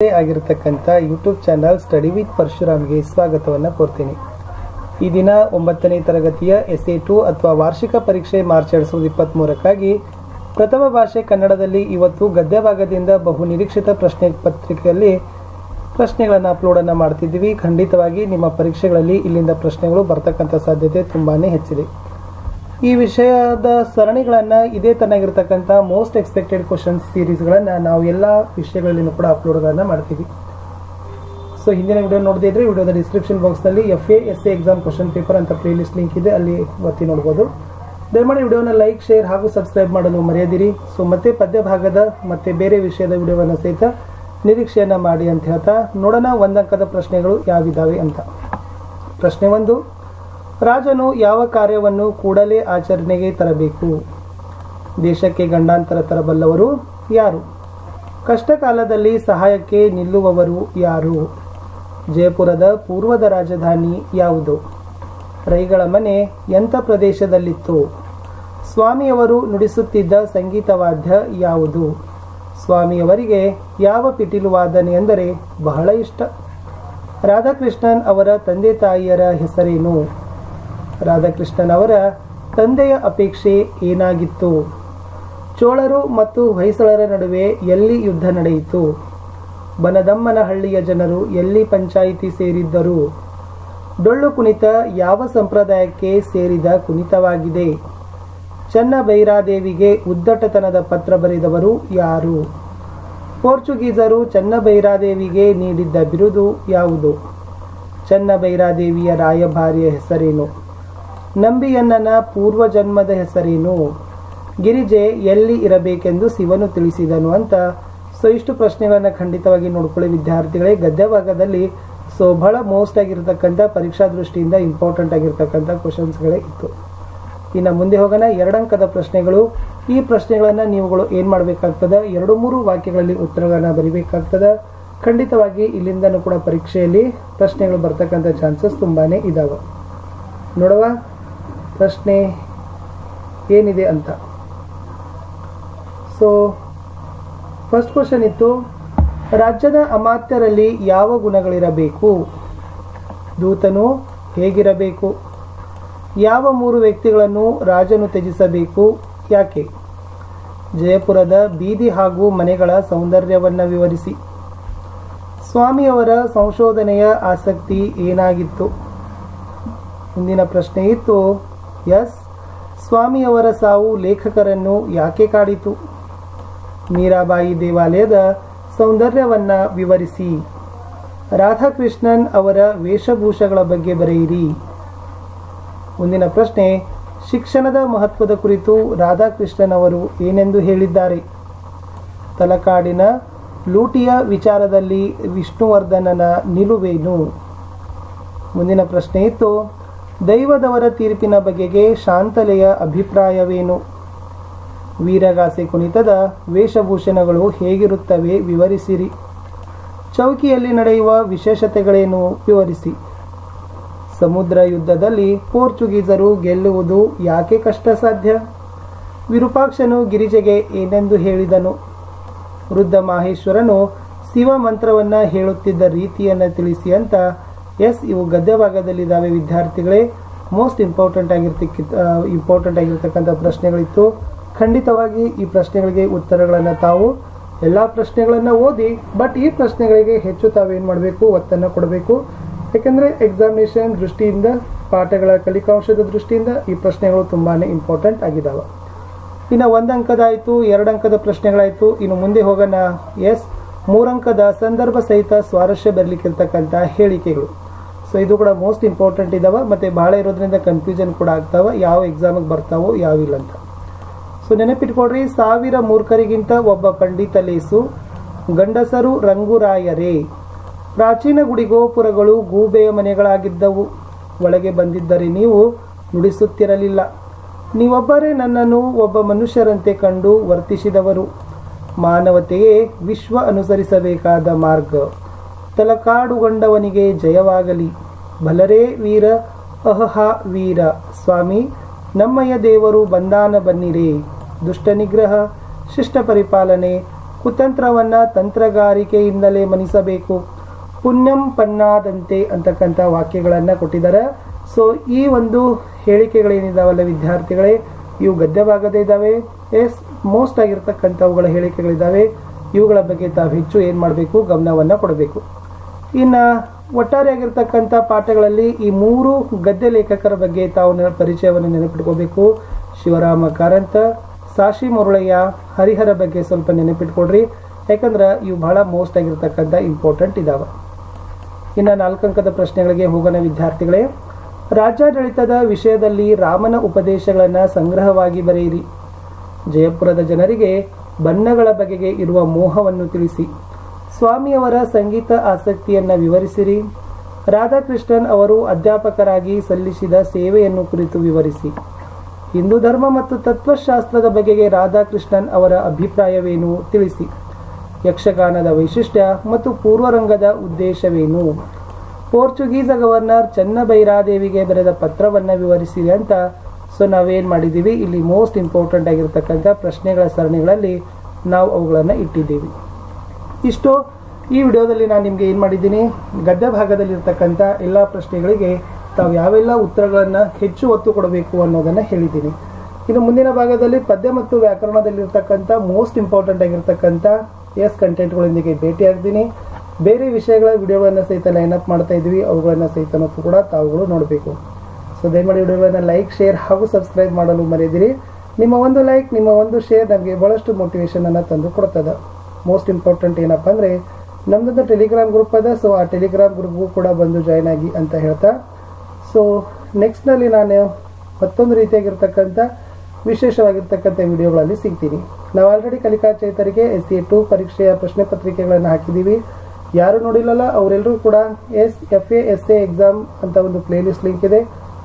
ಆಗಿರತಕ್ಕಂಥ YouTube channel study with ಪರಶುರಾಮ್ಗೆ ಸ್ವಾಗತವನ್ನು ಕೋರ್ತೀನಿ. ಈ ದಿನ 9ನೇ ತರಗತಿಯ SA2 ಅಥವಾ ವಾರ್ಷಿಕ ಪರೀಕ್ಷೆ ಮಾರ್ಚ್ 2023ಕ್ಕಾಗಿ ಪ್ರಥಮ ಭಾಷೆ ಕನ್ನಡದಲ್ಲಿ ಇವತ್ತು ಗದ್ಯ ಭಾಗದಿಂದ ಬಹು ನಿರೀಕ್ಷಿತ ಪ್ರಶ್ನೆ ಪತ್ರಿಕೆಯಲ್ಲಿ ಪ್ರಶ್ನೆಗಳನ್ನು ಅಪ್ಲೋಡನ್ನು ಮಾಡ್ತಿದ್ದೀವಿ. ಖಂಡಿತವಾಗಿ ನಿಮ್ಮ ಪರೀಕ್ಷೆಗಳಲ್ಲಿ ಇಲ್ಲಿಂದ ಪ್ರಶ್ನೆಗಳು ಬರ್ತಕ್ಕಂಥ ಸಾಧ್ಯತೆ ತುಂಬಾ ಹೆಚ್ಚಿದೆ. ಈ ವಿಷಯದ ಸರಣಿಗಳನ್ನು ಇದೇ ತನ್ನಾಗಿರ್ತಕ್ಕಂಥ ಮೋಸ್ಟ್ ಎಕ್ಸ್ಪೆಕ್ಟೆಡ್ ಕ್ವಶನ್ಸ್ ಸೀರೀಸ್ಗಳನ್ನು ನಾವು ಎಲ್ಲ ವಿಷಯಗಳಲ್ಲಿನೂ ಕೂಡ ಅಪ್ಲೋಡ್ಗಳನ್ನು ಮಾಡ್ತೀವಿ. ಸೊ ಹಿಂದಿನ ವಿಡಿಯೋ ನೋಡದೇ ಇದ್ರೆ ವಿಡಿಯೋದ ಡಿಸ್ಕ್ರಿಪ್ಷನ್ ಬಾಕ್ಸ್ನಲ್ಲಿ FA SA exam question paper ಅಂತ ಪ್ಲೇಲಿಸ್ಟ್ ಲಿಂಕ್ ಇದೆ, ಅಲ್ಲಿ ಒತ್ತಿ ನೋಡ್ಬೋದು. ದಯಮಾಡಿ ವಿಡಿಯೋನ ಲೈಕ್, ಶೇರ್ ಹಾಗೂ ಸಬ್ಸ್ಕ್ರೈಬ್ ಮಾಡಲು ಮರೆಯದಿರಿ. ಸೊ ಮತ್ತೆ ಪದ್ಯ ಭಾಗದ ಮತ್ತೆ ಬೇರೆ ವಿಷಯದ ವಿಡಿಯೋವನ್ನು ಸಹಿತ ನಿರೀಕ್ಷೆಯನ್ನು ಮಾಡಿ ಅಂತ ಹೇಳ್ತಾ ನೋಡೋಣ ಒಂದಂಕದ ಪ್ರಶ್ನೆಗಳು ಯಾವಿದಾವೆ ಅಂತ. ಪ್ರಶ್ನೆ 1, ರಾಜನು ಯಾವ ಕಾರ್ಯವನ್ನು ಕೂಡಲೇ ಆಚರಣೆಗೆ ತರಬೇಕು? ದೇಶಕ್ಕೆ ಗಂಡಾಂತರ ತರಬಲ್ಲವರು ಯಾರು? ಕಷ್ಟ ಕಾಲದಲ್ಲಿ ಸಹಾಯಕ್ಕೆ ನಿಲ್ಲುವವರು ಯಾರು? ಜಯಪುರದ ಪೂರ್ವದ ರಾಜಧಾನಿ ಯಾವುದು? ರೈಗಳ ಮನೆ ಎಂಥ ಪ್ರದೇಶದಲ್ಲಿತ್ತು? ಸ್ವಾಮಿಯವರು ನುಡಿಸುತ್ತಿದ್ದ ಸಂಗೀತ ವಾದ್ಯ ಯಾವುದು? ಸ್ವಾಮಿಯವರಿಗೆ ಯಾವ ಪಿಟೀಲು ವಾದನೆ ಎಂದರೆ ಬಹಳ ಇಷ್ಟ? ರಾಧಾಕೃಷ್ಣನ್ ಅವರ ತಂದೆ ತಾಯಿಯರ ಹೆಸರೇನು? ರಾಧಾಕೃಷ್ಣನ್ ಅವರ ತಂದೆಯ ಅಪೇಕ್ಷೆ ಏನಾಗಿತ್ತು? ಚೋಳರು ಮತ್ತು ಹೊಯ್ಸಳರ ನಡುವೆ ಎಲ್ಲಿ ಯುದ್ಧ ನಡೆಯಿತು? ಬನದಮ್ಮನಹಳ್ಳಿಯ ಜನರು ಎಲ್ಲಿ ಪಂಚಾಯಿತಿ ಸೇರಿದ್ದರು? ಡೊಳ್ಳು ಕುಣಿತ ಯಾವ ಸಂಪ್ರದಾಯಕ್ಕೆ ಸೇರಿದ ಕುಣಿತವಾಗಿದೆ? ಚನ್ನಭೈರಾದೇವಿಗೆ ಉದ್ದಟತನದ ಪತ್ರ ಬರೆದವರು ಯಾರು? ಪೋರ್ಚುಗೀಸರು ಚನ್ನಭೈರಾದೇವಿಗೆ ನೀಡಿದ್ದ ಬಿರುದು ಯಾವುದು? ಚನ್ನಭೈರಾದೇವಿಯ ರಾಯಭಾರಿಯ ಹೆಸರೇನು? ನಂಬಿಯಣ್ಣನ ಪೂರ್ವಜನ್ಮದ ಹೆಸರೇನು? ಗಿರಿಜೆ ಎಲ್ಲಿ ಇರಬೇಕೆಂದು ಶಿವನು ತಿಳಿಸಿದನು ಅಂತ. ಸೊ ಇಷ್ಟು ಪ್ರಶ್ನೆಗಳನ್ನು ಖಂಡಿತವಾಗಿ ನೋಡ್ಕೊಳ್ಳಿ ವಿದ್ಯಾರ್ಥಿಗಳೇ. ಗದ್ಯ ಭಾಗದಲ್ಲಿ ಸೊ ಬಹಳ ಮೋಸ್ಟ್ ಆಗಿರ್ತಕ್ಕಂಥ ಪರೀಕ್ಷಾ ದೃಷ್ಟಿಯಿಂದ ಇಂಪಾರ್ಟೆಂಟ್ ಆಗಿರ್ತಕ್ಕಂಥ ಕ್ವಶನ್ಸ್ಗಳೇ ಇತ್ತು. ಇನ್ನು ಮುಂದೆ ಹೋಗೋಣ. 2 ಅಂಕದ ಪ್ರಶ್ನೆಗಳು. ಈ ಪ್ರಶ್ನೆಗಳನ್ನು ನೀವುಗಳು ಏನು ಮಾಡಬೇಕಾಗ್ತದೆ, 2-3 ವಾಕ್ಯಗಳಲ್ಲಿ ಉತ್ತರಗಳನ್ನು ಬರೀಬೇಕಾಗ್ತದೆ. ಖಂಡಿತವಾಗಿ ಇಲ್ಲಿಂದನೂ ಕೂಡ ಪರೀಕ್ಷೆಯಲ್ಲಿ ಪ್ರಶ್ನೆಗಳು ಬರ್ತಕ್ಕಂಥ ಚಾನ್ಸಸ್ ತುಂಬಾ ಇದ್ದಾವೆ. ನೋಡುವ ಪ್ರಶ್ನೆ ಏನಿದೆ ಅಂತ. ಸೊ ಫಸ್ಟ್ ಕ್ವಶನ್ ಇತ್ತು, ರಾಜ್ಯದ ಅಮಾತ್ಯರಲ್ಲಿ ಯಾವ ಗುಣಗಳಿರಬೇಕು? ದೂತನು ಹೇಗಿರಬೇಕು? ಯಾವ 3 ವ್ಯಕ್ತಿಗಳನ್ನು ರಾಜನು ತ್ಯಜಿಸಬೇಕು, ಯಾಕೆ? ಜಯಪುರದ ಬೀದಿ ಹಾಗೂ ಮನೆಗಳ ಸೌಂದರ್ಯವನ್ನು ವಿವರಿಸಿ. ಸ್ವಾಮಿಯವರ ಸಂಶೋಧನೆಯ ಆಸಕ್ತಿ ಏನಾಗಿತ್ತು? ಮುಂದಿನ ಪ್ರಶ್ನೆ ಇತ್ತು, ಎಸ್, ಸ್ವಾಮಿಯವರ ಸಾವು ಲೇಖಕರನ್ನು ಯಾಕೆ ಕಾಡಿತು? ಮೀರಾಬಾಯಿ ದೇವಾಲಯದ ಸೌಂದರ್ಯವನ್ನು ವಿವರಿಸಿ. ರಾಧಾಕೃಷ್ಣನ್ ಅವರ ವೇಷಭೂಷಗಳ ಬಗ್ಗೆ ಬರೆಯಿರಿ. ಮುಂದಿನ ಪ್ರಶ್ನೆ, ಶಿಕ್ಷಣದ ಮಹತ್ವದ ಕುರಿತು ರಾಧಾಕೃಷ್ಣನ್ ಅವರು ಏನೆಂದು ಹೇಳಿದ್ದಾರೆ? ತಲಕಾಡಿನ ಲೂಟಿಯ ವಿಚಾರದಲ್ಲಿ ವಿಷ್ಣುವರ್ಧನನ ನಿಲುವೇನು? ಮುಂದಿನ ಪ್ರಶ್ನೆ ಇತ್ತು, ದೈವದವರ ತೀರ್ಪಿನ ಬಗೆಗೆ ಶಾಂತಲೆಯ ಅಭಿಪ್ರಾಯವೇನು? ವೀರಗಾಸೆ ಕುಣಿತದ ವೇಷಭೂಷಣಗಳು ಹೇಗಿರುತ್ತವೆ ವಿವರಿಸಿರಿ. ಚೌಕಿಯಲ್ಲಿ ನಡೆಯುವ ವಿಶೇಷತೆಗಳೇನು ವಿವರಿಸಿ. ಸಮುದ್ರ ಯುದ್ಧದಲ್ಲಿ ಪೋರ್ಚುಗೀಸರು ಗೆಲ್ಲುವುದು ಯಾಕೆ ಕಷ್ಟ ಸಾಧ್ಯ? ವಿರೂಪಾಕ್ಷನು ಗಿರಿಜೆಗೆ ಏನೆಂದು ಹೇಳಿದನು? ವೃದ್ಧ ಮಾಹೇಶ್ವರನು ಶಿವ ಮಂತ್ರವನ್ನು ಹೇಳುತ್ತಿದ್ದ ರೀತಿಯನ್ನು ತಿಳಿಸಿ ಅಂತ. ಎಸ್, ಇವು ಗದ್ಯ ಭಾಗದಲ್ಲಿದ್ದಾವೆ ವಿದ್ಯಾರ್ಥಿಗಳೇ. ಮೋಸ್ಟ್ ಇಂಪಾರ್ಟೆಂಟ್ ಆಗಿರ್ತಕ್ಕಂಥ ಪ್ರಶ್ನೆಗಳಿತ್ತು. ಖಂಡಿತವಾಗಿ ಈ ಪ್ರಶ್ನೆಗಳಿಗೆ ಉತ್ತರಗಳನ್ನು ತಾವು ಎಲ್ಲ ಪ್ರಶ್ನೆಗಳನ್ನು ಓದಿ, ಬಟ್ ಈ ಪ್ರಶ್ನೆಗಳಿಗೆ ಹೆಚ್ಚು ತಾವೇನು ಮಾಡಬೇಕು, ಒತ್ತನ್ನು ಕೊಡಬೇಕು. ಯಾಕೆಂದರೆ ಎಕ್ಸಾಮಿನೇಷನ್ ದೃಷ್ಟಿಯಿಂದ, ಪಾಠಗಳ ಕಲಿಕಾಂಶದ ದೃಷ್ಟಿಯಿಂದ ಈ ಪ್ರಶ್ನೆಗಳು ತುಂಬಾ ಇಂಪಾರ್ಟೆಂಟ್ ಆಗಿದ್ದಾವೆ. ಇನ್ನು 1 ಅಂಕದಾಯಿತು, 2 ಅಂಕದ ಪ್ರಶ್ನೆಗಳಾಯಿತು. ಇನ್ನು ಮುಂದೆ ಹೋಗೋಣ. ಎಸ್, 3 ಅಂಕದ ಸಂದರ್ಭ ಸಹಿತ ಸ್ವಾರಸ್ಯ ಬರಲಿಕ್ಕಿರ್ತಕ್ಕಂಥ ಹೇಳಿಕೆಗಳು. ಸೊ ಇದು ಕೂಡ ಮೋಸ್ಟ್ ಇಂಪಾರ್ಟೆಂಟ್ ಇದ್ದಾವೆ, ಮತ್ತು ಭಾಳ ಇರೋದ್ರಿಂದ ಕನ್ಫ್ಯೂಷನ್ ಕೂಡ ಆಗ್ತಾವೆ, ಯಾವ ಎಕ್ಸಾಮಿಗೆ ಬರ್ತಾವೋ ಯಾವಿಲ್ಲ ಅಂತ. ಸೊ ನೆನಪಿಟ್ಕೊಡ್ರಿ, 1000 ಮೂರ್ಖರಿಗಿಂತ ಒಬ್ಬ ಪಂಡಿತ ಲೇಸು, ಗಂಡಸರು ರಂಗುರಾಯರೇ. ಪ್ರಾಚೀನ ಗುಡಿಗೋಪುರಗಳು ಗೂಬೆಯ ಮನೆಗಳಾಗಿದ್ದವು. ಒಳಗೆ ಬಂದಿದ್ದರೆ ನೀವು ನುಡಿಸುತ್ತಿರಲಿಲ್ಲ. ನೀವೊಬ್ಬರೇ ನನ್ನನ್ನು ಒಬ್ಬ ಮನುಷ್ಯರಂತೆ ಕಂಡು ವರ್ತಿಸಿದವರು. ಮಾನವತೆಯೇ ವಿಶ್ವ ಅನುಸರಿಸಬೇಕಾದ ಮಾರ್ಗ. ತಲಕಾಡುಗೊಂಡವನಿಗೆ ಜಯವಾಗಲಿ. ಬಲರೇ ವೀರ, ಅಹಹ ವೀರ. ಸ್ವಾಮಿ ನಮ್ಮಯ್ಯ ದೇವರು ಬಂದಾನ ಬನ್ನಿರೇ. ದುಷ್ಟ ನಿಗ್ರಹ, ಶಿಷ್ಟ ಪರಿಪಾಲನೆ, ಕುತಂತ್ರವನ್ನ ತಂತ್ರಗಾರಿಕೆಯಿಂದಲೇ ಮನಿಸಬೇಕು. ಪುಣ್ಯಂ ಪನ್ನಾದಂತೆ ಅಂತಕ್ಕಂಥ ವಾಕ್ಯಗಳನ್ನು ಕೊಟ್ಟಿದ್ದಾರೆ. ಸೊ ಈ ಒಂದು ಹೇಳಿಕೆಗಳೇನಿದಾವಲ್ಲ ವಿದ್ಯಾರ್ಥಿಗಳೇ, ಇವು ಗದ್ಯ ಭಾಗದೇ ಇದ್ದಾವೆ. ಮೋಸ್ಟ್ ಆಗಿರ್ತಕ್ಕಂಥವುಗಳ ಹೇಳಿಕೆಗಳಿದ್ದಾವೆ. ಇವುಗಳ ಬಗ್ಗೆ ತಾವು ಹೆಚ್ಚು ಏನು ಮಾಡಬೇಕು, ಗಮನವನ್ನು ಕೊಡಬೇಕು. ಇನ್ನು ಒಟ್ಟಾರೆ ಆಗಿರ್ತಕ್ಕಂಥ ಪಾಠಗಳಲ್ಲಿ ಈ 3 ಗದ್ಯ ಲೇಖಕರ ಬಗ್ಗೆ ತಾವು ಪರಿಚಯವನ್ನು ನೆನಪಿಟ್ಕೋಬೇಕು. ಶಿವರಾಮ ಕಾರಂತ, ಸಾಶಿ ಮುರುಳಯ್ಯ, ಹರಿಹರ ಬಗ್ಗೆ ಸ್ವಲ್ಪ ನೆನಪಿಟ್ಕೊಡ್ರಿ. ಯಾಕಂದ್ರೆ ಇವು ಬಹಳ ಮೋಸ್ಟ್ ಆಗಿರ್ತಕ್ಕಂಥ ಇಂಪಾರ್ಟೆಂಟ್ ಇದಾವೆ. ಇನ್ನು 4 ಅಂಕದ ಪ್ರಶ್ನೆಗಳಿಗೆ ಹೋಗೋಣ ವಿದ್ಯಾರ್ಥಿಗಳೇ. ರಾಜ್ಯಾಡಳಿತದ ವಿಷಯದಲ್ಲಿ ರಾಮನ ಉಪದೇಶಗಳನ್ನು ಸಂಗ್ರಹವಾಗಿ ಬರೆಯಿರಿ. ಜಯಪುರದ ಜನರಿಗೆ ಬಣ್ಣಗಳ ಬಗೆಗೆ ಇರುವ ಮೋಹವನ್ನು ತಿಳಿಸಿ. ಸ್ವಾಮಿಯವರ ಸಂಗೀತ ಆಸಕ್ತಿಯನ್ನು ವಿವರಿಸಿರಿ. ರಾಧಾಕೃಷ್ಣನ್ ಅವರು ಅಧ್ಯಾಪಕರಾಗಿ ಸಲ್ಲಿಸಿದ ಸೇವೆಯನ್ನು ಕುರಿತು ವಿವರಿಸಿ. ಹಿಂದೂ ಧರ್ಮ ಮತ್ತು ತತ್ವಶಾಸ್ತ್ರದ ಬಗೆಗೆ ರಾಧಾಕೃಷ್ಣನ್ ಅವರ ಅಭಿಪ್ರಾಯವೇನು ತಿಳಿಸಿ. ಯಕ್ಷಗಾನದ ವೈಶಿಷ್ಟ್ಯ ಮತ್ತು ಪೂರ್ವರಂಗದ ಉದ್ದೇಶವೇನು. ಪೋರ್ಚುಗೀಸ್ ಗವರ್ನರ್ ಚನ್ನಬೈರಾದೇವಿಗೆ ಬರೆದ ಪತ್ರವನ್ನು ವಿವರಿಸಿದೆ ಅಂತ. ಸೊ ನಾವೇನು ಮಾಡಿದ್ದೀವಿ ಇಲ್ಲಿ ಮೋಸ್ಟ್ ಇಂಪಾರ್ಟೆಂಟ್ ಆಗಿರ್ತಕ್ಕಂಥ ಪ್ರಶ್ನೆಗಳ ಸರಣಿಗಳಲ್ಲಿ ನಾವು ಅವುಗಳನ್ನು ಇಟ್ಟಿದ್ದೀವಿ. ಇಷ್ಟು ಈ ವಿಡಿಯೋದಲ್ಲಿ ನಾನು ನಿಮಗೆ ಏನು ಮಾಡಿದ್ದೀನಿ, ಗದ್ಯ ಭಾಗದಲ್ಲಿರ್ತಕ್ಕಂಥ ಎಲ್ಲ ಪ್ರಶ್ನೆಗಳಿಗೆ ತಾವು ಯಾವೆಲ್ಲ ಉತ್ತರಗಳನ್ನು ಹೆಚ್ಚು ಒತ್ತು ಕೊಡಬೇಕು ಅನ್ನೋದನ್ನು ಹೇಳಿದ್ದೀನಿ. ಇನ್ನು ಮುಂದಿನ ಭಾಗದಲ್ಲಿ ಪದ್ಯ ಮತ್ತು ವ್ಯಾಕರಣದಲ್ಲಿರ್ತಕ್ಕಂಥ ಮೋಸ್ಟ್ ಇಂಪಾರ್ಟೆಂಟ್ ಆಗಿರ್ತಕ್ಕಂಥ ಕಂಟೆಂಟ್ಗಳೊಂದಿಗೆ ಭೇಟಿಯಾಗ್ತೀನಿ. ಬೇರೆ ವಿಷಯಗಳ ವಿಡಿಯೋಗಳನ್ನು ಸಹಿತ ಲೈನಪ್ ಮಾಡ್ತಾ ಇದ್ವಿ, ಅವುಗಳನ್ನು ಸಹಿತ ಕೂಡ ತಾವುಗಳು ನೋಡಬೇಕು. ಸೊ ದಯಮಾಡಿ ವಿಡಿಯೋಗಳನ್ನು ಲೈಕ್, ಶೇರ್ ಹಾಗೂ ಸಬ್ಸ್ಕ್ರೈಬ್ ಮಾಡಲು ಮರೆಯದಿರಿ. ನಿಮ್ಮ ಒಂದು ಲೈಕ್, ನಿಮ್ಮ ಒಂದು ಶೇರ್ ನಮಗೆ ಬಹಳಷ್ಟು ಮೋಟಿವೇಶನನ್ನು ತಂದು ಕೊಡ್ತದೆ. ಮೋಸ್ಟ್ ಇಂಪಾರ್ಟೆಂಟ್ ಏನಪ್ಪ ಅಂದರೆ ನಮ್ಮದೊಂದು ಟೆಲಿಗ್ರಾಮ್ ಗ್ರೂಪ್ ಅದ. ಸೊ ಆ ಟೆಲಿಗ್ರಾಮ್ ಗ್ರೂಪ್ಗೂ ಕೂಡ ಬಂದು ಜಾಯ್ನ್ ಆಗಿ ಅಂತ ಹೇಳ್ತಾ, ಸೊ ನೆಕ್ಸ್ಟ್ನಲ್ಲಿ ನಾನು ಮತ್ತೊಂದು ರೀತಿಯಾಗಿರ್ತಕ್ಕಂಥ ವಿಶೇಷವಾಗಿರ್ತಕ್ಕಂಥ ವಿಡಿಯೋಗಳಲ್ಲಿ ಸಿಗ್ತೀನಿ. ನಾವು ಆಲ್ರೆಡಿ ಕಲಿಕಾ ಚೇತರಿಗೆ SA2 ಪರೀಕ್ಷೆಯ ಪ್ರಶ್ನೆ ಪತ್ರಿಕೆಗಳನ್ನು ಹಾಕಿದ್ದೀವಿ. ಯಾರು ನೋಡಿಲ್ಲಲ್ಲ ಅವರೆಲ್ಲರೂ ಕೂಡ FA SA ಎಕ್ಸಾಮ್ ಅಂತ ಒಂದು ಪ್ಲೇಲಿಸ್ಟ್ ಲಿಂಕ್ ಇದೆ.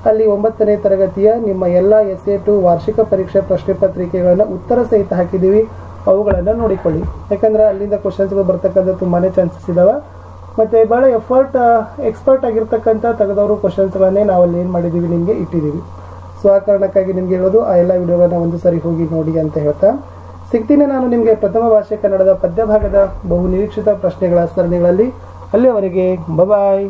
ಅಲ್ಲಿ 9ನೇ ತರಗತಿಯ ನಿಮ್ಮ ಎಲ್ಲ SA2 ವಾರ್ಷಿಕ ಪರೀಕ್ಷೆ ಪ್ರಶ್ನೆ ಪತ್ರಿಕೆಗಳನ್ನು ಉತ್ತರ ಸಹಿತ ಹಾಕಿದ್ದೀವಿ. ಅವುಗಳನ್ನು ನೋಡಿಕೊಳ್ಳಿ. ಯಾಕಂದರೆ ಅಲ್ಲಿಂದ ಕ್ವಶನ್ಸ್ಗಳು ಬರ್ತಕ್ಕಂಥ ತುಂಬಾ ಚಾನ್ಸಸ್ ಇದ್ದಾವೆ. ಮತ್ತು ಭಾಳ ಎಕ್ಸ್ಪರ್ಟ್ ಆಗಿರ್ತಕ್ಕಂಥ ತೆಗೆದವರು ಕ್ವಶನ್ಸ್ಗಳನ್ನೇ ನಾವು ಅಲ್ಲಿ ಏನು ಮಾಡಿದ್ದೀವಿ ನಿಮಗೆ ಇಟ್ಟಿದ್ದೀವಿ. ಸೊ ಆ ಕಾರಣಕ್ಕಾಗಿ ನಿಮಗೆ ಹೇಳೋದು ಆ ಎಲ್ಲ ವಿಡಿಯೋಗಳನ್ನು ಒಂದು ಸಾರಿ ಹೋಗಿ ನೋಡಿ ಅಂತ ಹೇಳ್ತಾ ಸಿಗ್ತೀನಿ. ನಾನು ನಿಮಗೆ ಪ್ರಥಮ ಭಾಷೆ ಕನ್ನಡದ ಪದ್ಯ ಭಾಗದ ಬಹು ನಿರೀಕ್ಷಿತ ಪ್ರಶ್ನೆಗಳ ಸರಣಿಗಳಲ್ಲಿ. ಅಲ್ಲಿಯವರೆಗೆ ಬಾಯ್.